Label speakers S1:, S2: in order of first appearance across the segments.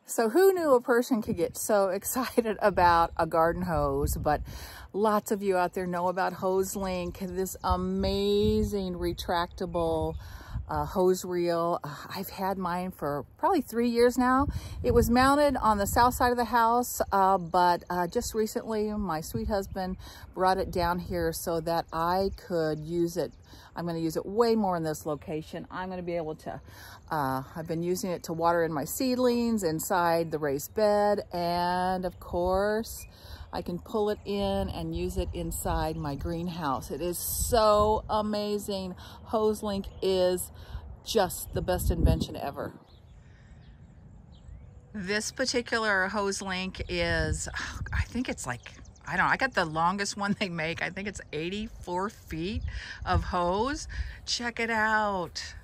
S1: So who knew a person could get so excited about a garden hose? But lots of you out there know about Hoselink, this amazing retractable hose reel. I've had mine for probably 3 years now. It was mounted on the south side of the house, but just recently my sweet husband brought it down here so that I could use it. I'm going to use it way more in this location. I'm going to be able to, I've been using it to water in my seedlings inside the raised bed, and of course I can pull it in and use it inside my greenhouse. It is so amazing. Hoselink is just the best invention ever. This particular Hoselink is, I think it's like, I don't know, I got the longest one they make. I think it's 84 feet of hose. Check it out.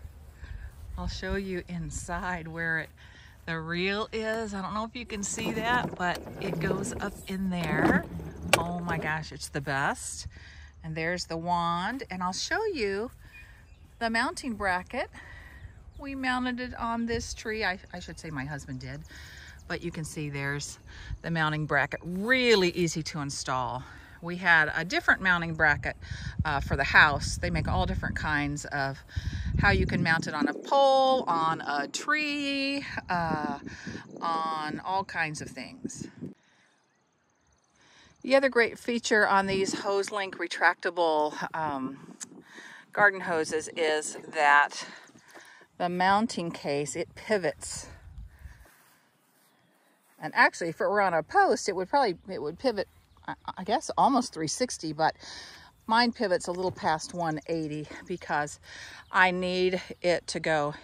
S1: I'll show you inside where the reel is. I don't know if you can see that, but it goes up in there. Oh my gosh, it's the best. And there's the wand, and I'll show you the mounting bracket. We mounted it on this tree. I should say my husband did, but you can see there's the mounting bracket. Really easy to install. We had a different mounting bracket for the house. They make all different kinds of how you can mount it on a pole, on a tree, on all kinds of things. The other great feature on these Hoselink retractable garden hoses is that the mounting case, it pivots. And actually, if it were on a post, it would pivot, I guess, almost 360, but mine pivots a little past 180 because I need it to go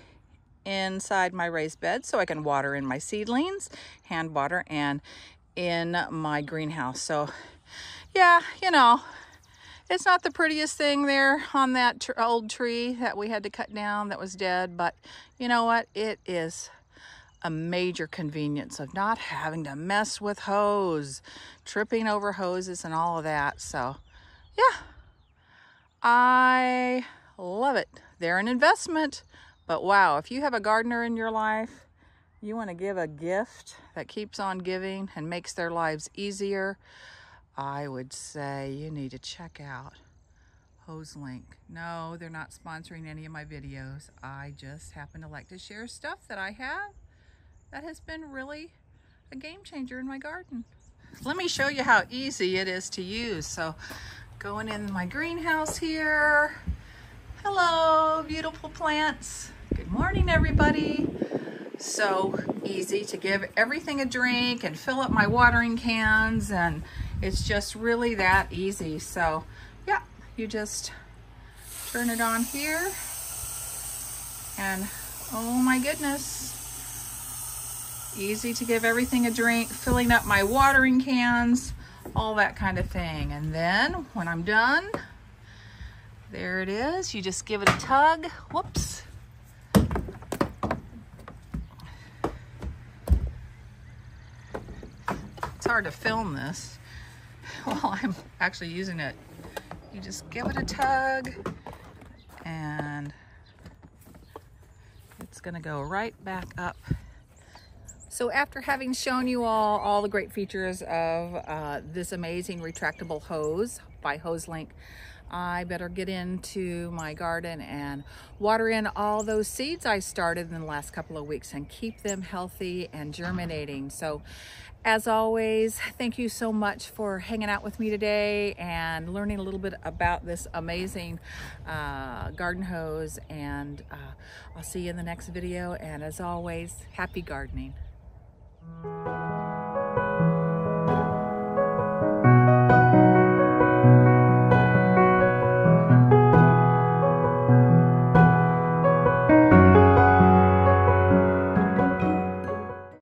S1: inside my raised bed so I can water in my seedlings, hand water, and in my greenhouse. So yeah, you know, it's not the prettiest thing there on that old tree that we had to cut down that was dead, but you know what? It is a major convenience of not having to mess with hose, tripping over hoses and all of that. So yeah, I love it. They're an investment, but wow, if you have a gardener in your life, you want to give a gift that keeps on giving and makes their lives easier, I would say you need to check out Hoselink. No, they're not sponsoring any of my videos. I just happen to like to share stuff that I have that has been really a game changer in my garden. Let me show you how easy it is to use. So going in my greenhouse here. Hello, beautiful plants. Good morning, everybody. So easy to give everything a drink and fill up my watering cans, and it's just really that easy. So yeah, you just turn it on here and oh my goodness, easy to give everything a drink, filling up my watering cans, all that kind of thing. And then when I'm done, there it is. You just give it a tug. Whoops. It's hard to film this while I'm actually using it. You just give it a tug and it's gonna go right back up. So after having shown you all the great features of this amazing retractable hose by Hoselink, I better get into my garden and water in all those seeds I started in the last couple of weeks and keep them healthy and germinating. So as always, thank you so much for hanging out with me today and learning a little bit about this amazing garden hose. And I'll see you in the next video. And as always, happy gardening.